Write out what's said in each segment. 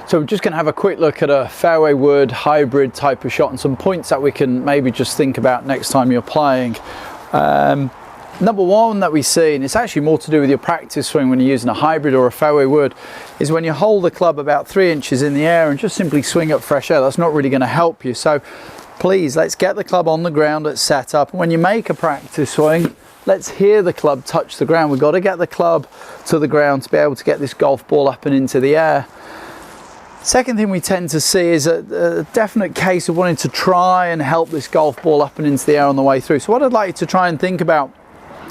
So we're just going to have a quick look at a fairway wood hybrid type of shot and some points that we can maybe just think about next time you're playing. Number one that we see, and it's actually more to do with your practice swing when you're using a hybrid or a fairway wood, is when you hold the club about 3 inches in the air and just simply swing up fresh air. That's not really going to help you. So please, let's get the club on the ground at setup. When you make a practice swing, let's hear the club touch the ground. We've got to get the club to the ground to be able to get this golf ball up and into the air. Second thing we tend to see is a definite case of wanting to try and help this golf ball up and into the air on the way through. So what I'd like you to try and think about,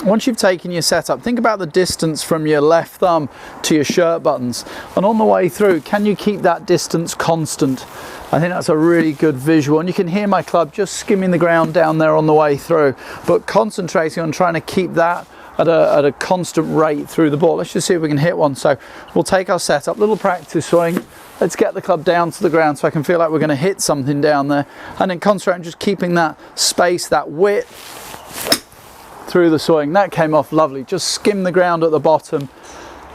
once you've taken your setup, think about the distance from your left thumb to your shirt buttons, and on the way through, can you keep that distance constant? I think that's a really good visual, and you can hear my club just skimming the ground down there on the way through, but concentrating on trying to keep that at a constant rate through the ball. Let's just see if we can hit one. So we'll take our setup, little practice swing. Let's get the club down to the ground so I can feel like we're going to hit something down there, and then concentrate on just keeping that space, that width through the swing. That came off lovely. Just skim the ground at the bottom,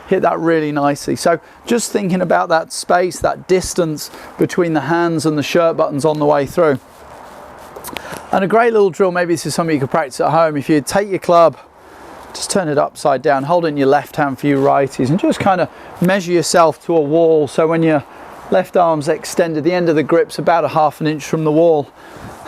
hit that really nicely. So just thinking about that space, that distance between the hands and the shirt buttons on the way through. And a great little drill, maybe this is something you could practice at home, if you take your club, just turn it upside down, hold it in your left hand for you righties, and just kind of measure yourself to a wall. So when your left arm's extended, the end of the grip's about a ½ inch from the wall.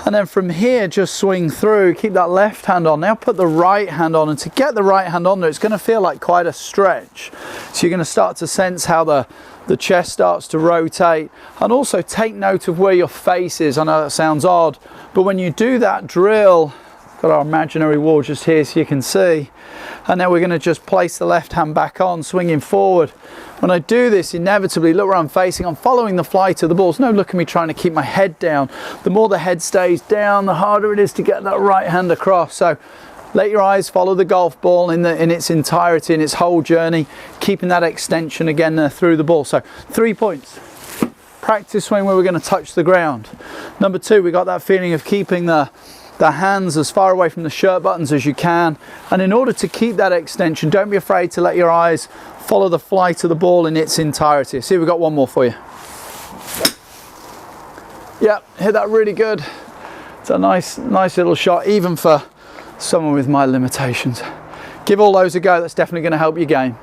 And then from here, just swing through, keep that left hand on. Now put the right hand on, and to get the right hand on there, it's going to feel like quite a stretch. So you're going to start to sense how the chest starts to rotate, and also take note of where your face is. I know that sounds odd, but when you do that drill, got our imaginary wall just here so you can see, and then we're going to just place the left hand back on, swinging forward. When I do this, inevitably, look where I'm facing, I'm following the flight of the ball. There's no look at me trying to keep my head down. The more the head stays down, the harder it is to get that right hand across. So let your eyes follow the golf ball in its entirety, in its whole journey, keeping that extension again there through the ball. So 3 points. Practice swing where we're going to touch the ground. Number 2, we got that feeling of keeping the hands as far away from the shirt buttons as you can, and in order to keep that extension, don't be afraid to let your eyes follow the flight of the ball in its entirety. See, we've got one more for you. Yeah, hit that really good. It's a nice little shot, even for someone with my limitations. Give all those a go. That's definitely going to help your game.